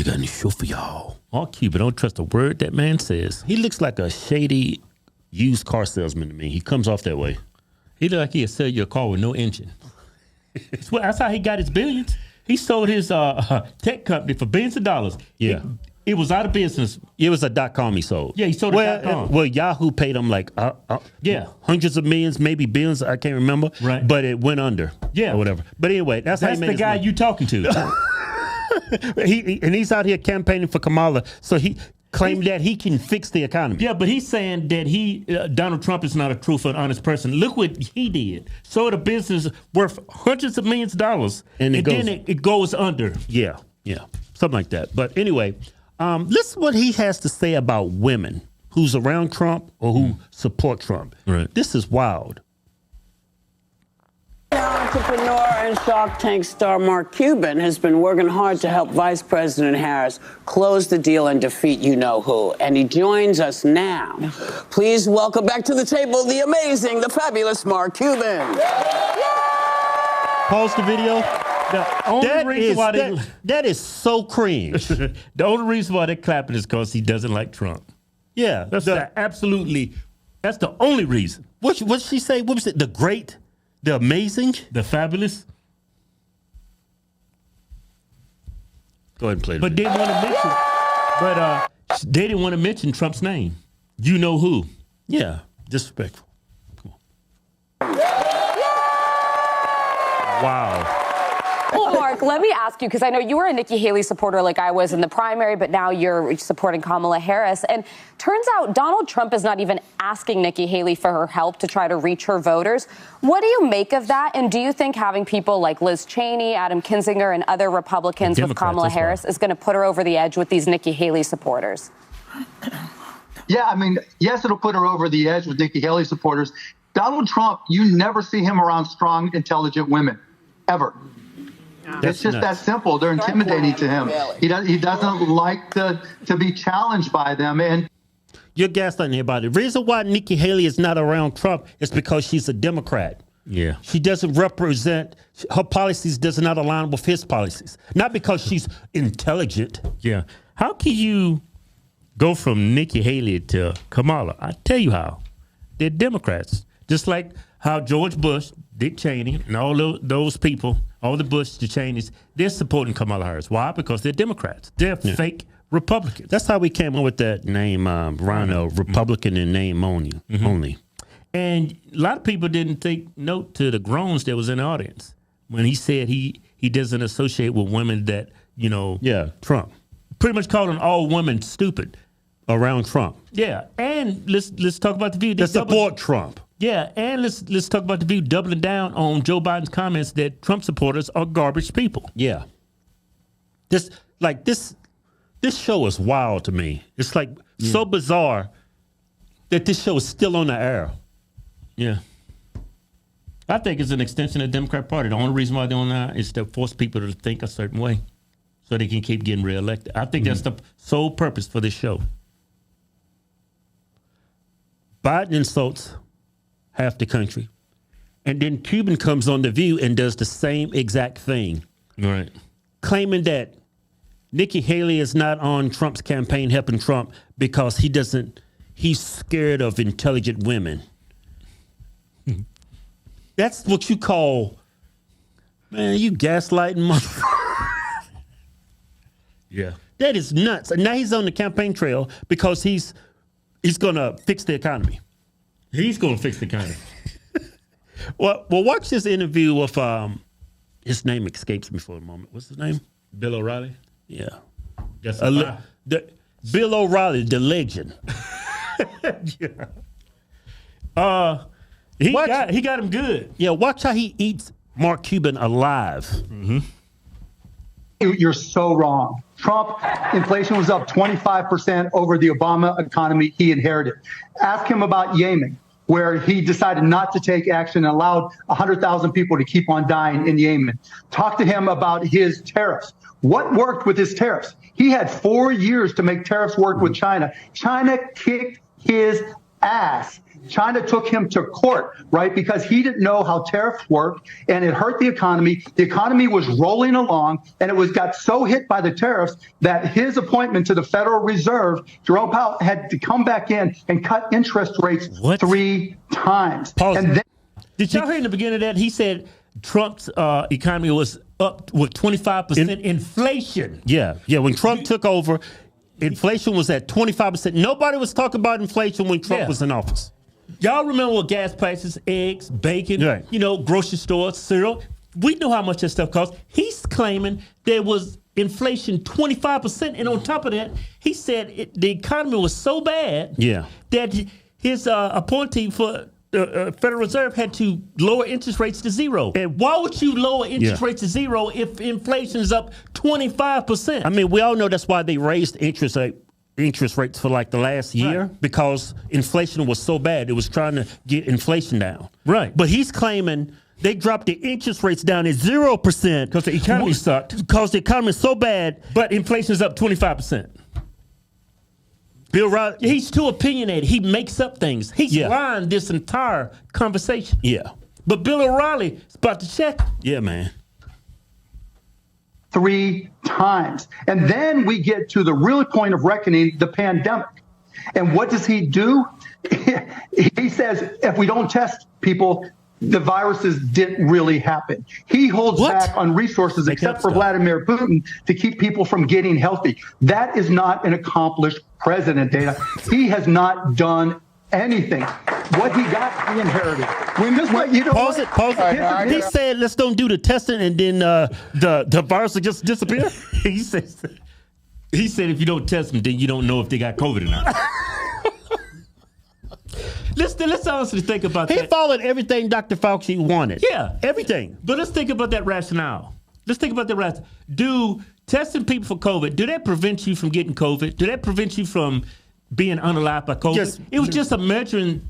got a new show for y'all. Mark Cuban, don't trust a word that man says. He looks like a shady used car salesman to me. He comes off that way. He look like he'll sell you a car with no engine. That's how he got his billions. He sold his tech company for billions of dollars. Yeah. It was out of business. It was a .com he sold. Yeah, he sold a .com. Well, Yahoo paid him like hundreds of millions, maybe billions. I can't remember. Right. But it went under. Yeah. Or whatever. But anyway, that's how he made the guy money. you talking to. He's out here campaigning for Kamala, so he claimed that he can fix the economy. Yeah, but he's saying that Donald Trump is not a truthful and honest person. Look what he did. Sold a business worth hundreds of millions of dollars, and then it goes under. Yeah, something like that. But anyway, listen what he has to say about women who's around Trump or who support Trump. Right. This is wild. Entrepreneur and Shark Tank star Mark Cuban has been working hard to help Vice President Harris close the deal and defeat you-know-who. And he joins us now. Please welcome back to the table the amazing, the fabulous Mark Cuban. Pause the video. The only reason why that is so cringe. The only reason why they're clapping is because he doesn't like Trump. Yeah. That's the only reason. What did she say? What was it? The great? The amazing? The fabulous? Go ahead and play it. But they didn't want to mention Trump's name. You know who? Yeah. Disrespectful. Come on. Wow. Well, Mark, let me ask you, because I know you were a Nikki Haley supporter like I was in the primary, but now you're supporting Kamala Harris. And turns out Donald Trump is not even asking Nikki Haley for her help to try to reach her voters. What do you make of that? And do you think having people like Liz Cheney, Adam Kinzinger, and other Republicans with Kamala Harris is going to put her over the edge with these Nikki Haley supporters? Yeah, I mean, yes, it'll put her over the edge with Nikki Haley supporters. Donald Trump, you never see him around strong, intelligent women, ever. It's just that simple. They're intimidating to him. He doesn't like to be challenged by them. And you're gaslighting everybody. The reason why Nikki Haley is not around Trump is because she's a Democrat. Yeah. She doesn't represent, her policies does not align with his policies. Not because she's intelligent. Yeah. How can you go from Nikki Haley to Kamala? I tell you how. They're Democrats. Just like how George Bush, Dick Cheney, and all those people, all the Bush, the Cheneys, they're supporting Kamala Harris. Why? Because they're Democrats. They're fake Republicans. That's how we came up with that name, Rhino, Republican in name only. And a lot of people didn't take note to the groans that was in the audience when he said he doesn't associate with women that, Trump. Pretty much calling all women stupid. Around Trump. Yeah. And let's talk about the View. That support Trump. Yeah, and let's talk about the View doubling down on Joe Biden's comments that Trump supporters are garbage people. Yeah. This show is wild to me. It's like so bizarre that this show is still on the air. Yeah. I think it's an extension of the Democrat Party. The only reason why they're on that is to force people to think a certain way so they can keep getting reelected. I think that's the sole purpose for this show. Biden insults half the country. And then Cuban comes on The View and does the same exact thing. Right. Claiming that Nikki Haley is not on Trump's campaign helping Trump because he's scared of intelligent women. That's what you call, man, you gaslighting motherfucker. Yeah. That is nuts. And now he's on the campaign trail because he's going to fix the economy. He's going to fix the economy. Well, watch this interview with, his name escapes me for a moment. What's his name? Bill O'Reilly? Yeah. That's Bill O'Reilly, the legend. Yeah. He got him good. Yeah, watch how he eats Mark Cuban alive. Mm-hmm. You're so wrong. Trump, inflation was up 25% over the Obama economy he inherited. Ask him about Yemen, where he decided not to take action and allowed 100,000 people to keep on dying in Yemen. Talk to him about his tariffs. What worked with his tariffs? He had 4 years to make tariffs work with China. China kicked his ass. China took him to court, right? Because he didn't know how tariffs work, and it hurt the economy. The economy was rolling along, and it got so hit by the tariffs that his appointment to the Federal Reserve, Jerome Powell, had to come back in and cut interest rates 3 times. Pause. And then, did y'all hear in the beginning of that? He said Trump's economy was up with 25% inflation. Yeah. When Trump took over, inflation was at 25%. Nobody was talking about inflation when Trump was in office. Y'all remember what gas prices, eggs, bacon, Right. Grocery stores, cereal. We know how much that stuff costs. He's claiming there was inflation 25%. And on top of that, he said the economy was so bad that his appointee for Federal Reserve had to lower interest rates to 0. And why would you lower interest rates to 0 if inflation is up 25%? I mean, we all know that's why they raised interest rates for like the last year, because inflation was so bad. It was trying to get inflation down. Right. But he's claiming they dropped the interest rates down at 0% Because the economy sucked. Because the economy is so bad. But inflation is up 25%. Bill Riley, He's too opinionated. He makes up things. He's lying this entire conversation. Yeah. But Bill O'Reilly is about to check. Yeah, man. 3 times. And then we get to the real point of reckoning, the pandemic. And what does he do? He says, if we don't test people, the viruses didn't really happen. He holds back on resources, except for Vladimir Putin, to keep people from getting healthy. That is not an accomplished president, Dana. He has not done anything. What he got, he inherited. Pause it. He said, let's don't do the testing, and then the virus will just disappear. He said if you don't test them, then you don't know if they got COVID or not. Let's honestly think about that. He followed everything Dr. Fauci wanted. Yeah. Everything. But let's think about that rationale. Do testing people for COVID, do that prevent you from getting COVID? Do that prevent you from being unalive by COVID? Yes. It was just a measuring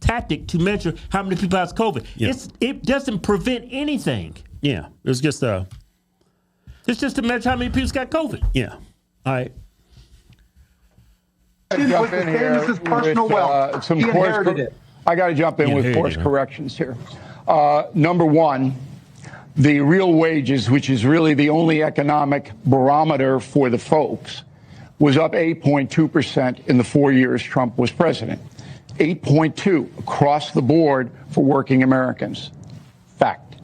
tactic to measure how many people has COVID. Yeah. It doesn't prevent anything. Yeah. It was just It's just to measure how many people's got COVID. yeah. All right. Jump in here This is personal wealth. some He course inherited it. I got to jump in with inherited course it, huh? corrections here. Number one, the real wages, which is really the only economic barometer for the folks, was up 8.2% in the 4 years Trump was president. 8.2 across the board for working Americans. Fact.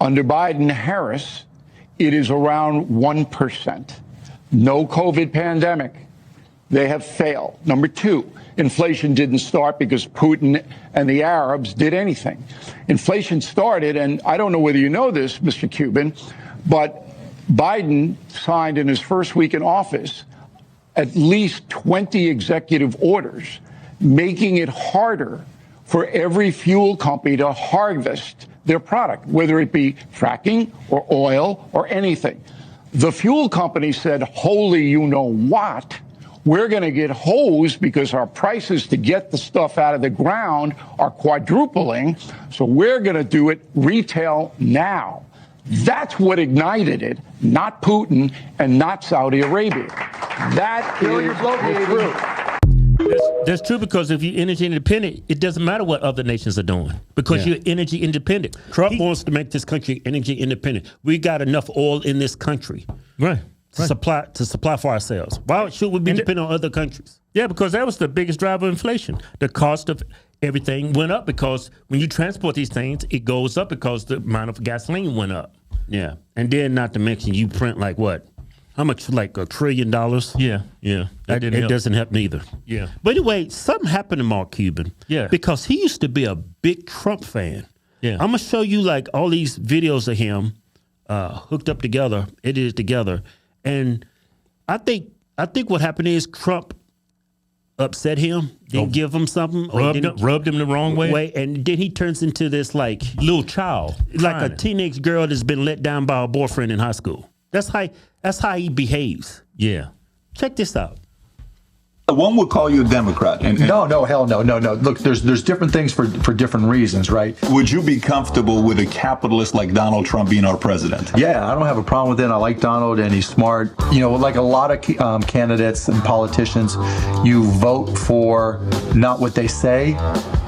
Under Biden-Harris, it is around 1%. No COVID pandemic. They have failed. Number two, inflation didn't start because Putin and the Arabs did anything. Inflation started, and I don't know whether you know this, Mr. Cuban, but Biden signed in his first week in office at least 20 executive orders, making it harder for every fuel company to harvest their product, whether it be fracking or oil or anything. The fuel company said, holy you know what? We're going to get hosed because our prices to get the stuff out of the ground are quadrupling. So we're going to do it retail now. That's what ignited it, not Putin and not Saudi Arabia. That is true. That's true, because if you're energy independent, it doesn't matter what other nations are doing, because you're energy independent. Trump wants to make this country energy independent. We got enough oil in this country. Right. To supply for ourselves. Why should we be dependent on other countries? Yeah, because that was the biggest driver of inflation. The cost of everything went up because when you transport these things, it goes up because the amount of gasoline went up. Yeah. And then not to mention you print like what? How much? Like $1 trillion? Yeah. It doesn't help neither. Yeah. But anyway, something happened to Mark Cuban. Yeah. Because he used to be a big Trump fan. Yeah. I'm going to show you like all these videos of him hooked up together, edited together. And I think what happened is Trump upset him, didn't give him something, rubbed him the wrong way, and then he turns into this like little child, like a teenage girl that's been let down by a boyfriend in high school. That's how he behaves. Yeah. Check this out. One would call you a Democrat. No, hell no. Look, there's different things for different reasons, right? Would you be comfortable with a capitalist like Donald Trump being our president? Yeah, I don't have a problem with it. I like Donald, and he's smart. You know, like a lot of candidates and politicians, you vote for not what they say,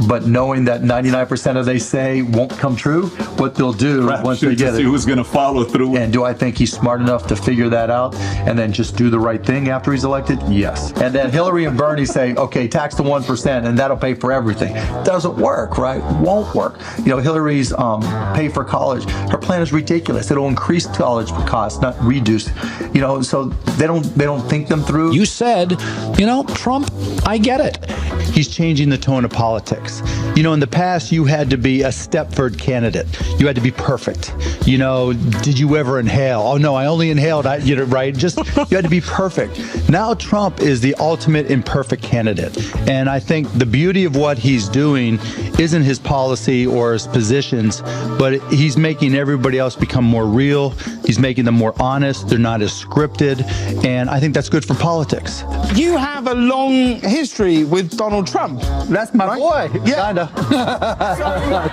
but knowing that 99% of they say won't come true. What they'll do once they get it. See who's going to follow through. And do I think he's smart enough to figure that out and then just do the right thing after he's elected? Yes. And then Hillary and Bernie say, okay, tax the 1% and that'll pay for everything. Doesn't work, right? Won't work. You know, Hillary's pay for college. Her plan is ridiculous. It'll increase college costs, not reduce. You know, so they don't think them through. You said, you know, Trump, I get it. He's changing the tone of politics. You know, in the past, you had to be a Stepford candidate. You had to be perfect. You know, did you ever inhale? Oh, no, I only inhaled. Right? Just, you had to be perfect. Now Trump is the ultimate imperfect candidate. And I think the beauty of what he's doing isn't his policy or his positions, but he's making everybody else become more real. He's making them more honest. They're not as scripted. And I think that's good for politics. You have a long history with Donald Trump. That's my boy. Yeah.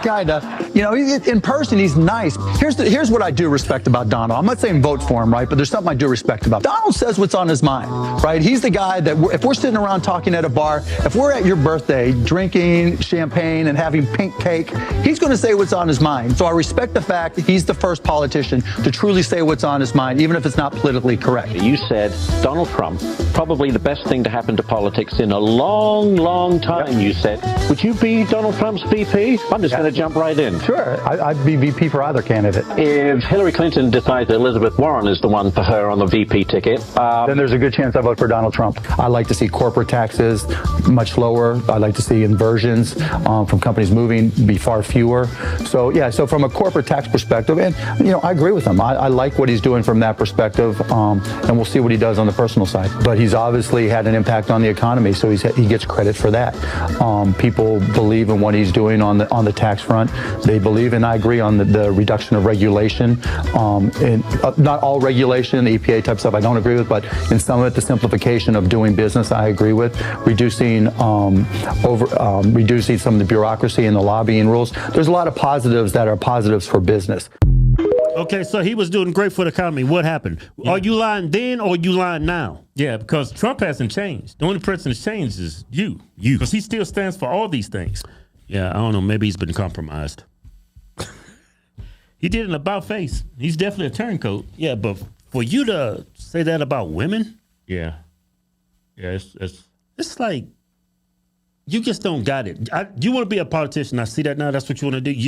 Kinda. You know, in person, he's nice. Here's what I do respect about Donald. I'm not saying vote for him, right? But there's something I do respect about him. Donald says what's on his mind, right? He's the guy that if we're sitting around talking at a bar, if we're at your birthday drinking champagne and having pink cake, he's going to say what's on his mind. So I respect the fact that he's the first politician to truly say what's on his mind, even if it's not politically correct. You said Donald Trump, probably the best thing to happen to politics in a long, long time, you said. Would you be Donald Trump's VP? I'm just going to jump right in. Sure. I'd be VP for either candidate. If Hillary Clinton decides that Elizabeth Warren is the one for her on the VP ticket, then there's a good chance I vote for Donald Trump. I like to see corporate taxes much lower. I like to see inversions from companies moving be far fewer. So, yeah, so from a corporate tax perspective, and, you know, I agree with him. I like what he's doing from that perspective, and we'll see what he does on the personal side. But he's obviously had an impact on the economy, so he gets credit for that. People believe in what he's doing on the tax front. They believe, and I agree on the reduction of regulation. And not all regulation, the EPA type stuff I don't agree with, but in some of it, the simplification of doing business I agree with. Reducing reducing some of the bureaucracy and the lobbying rules. There's a lot of positives that are positives for business. Okay, so he was doing great for the economy. What happened? Yeah. Are you lying then or are you lying now? Yeah, because Trump hasn't changed. The only person that's changed is you. Because he still stands for all these things. Yeah, I don't know. Maybe he's been compromised. He did an about face. He's definitely a turncoat. Yeah, but for you to say that about women? Yeah. Yeah, it's like you just don't got it. You want to be a politician. I see that now. That's what you want to do.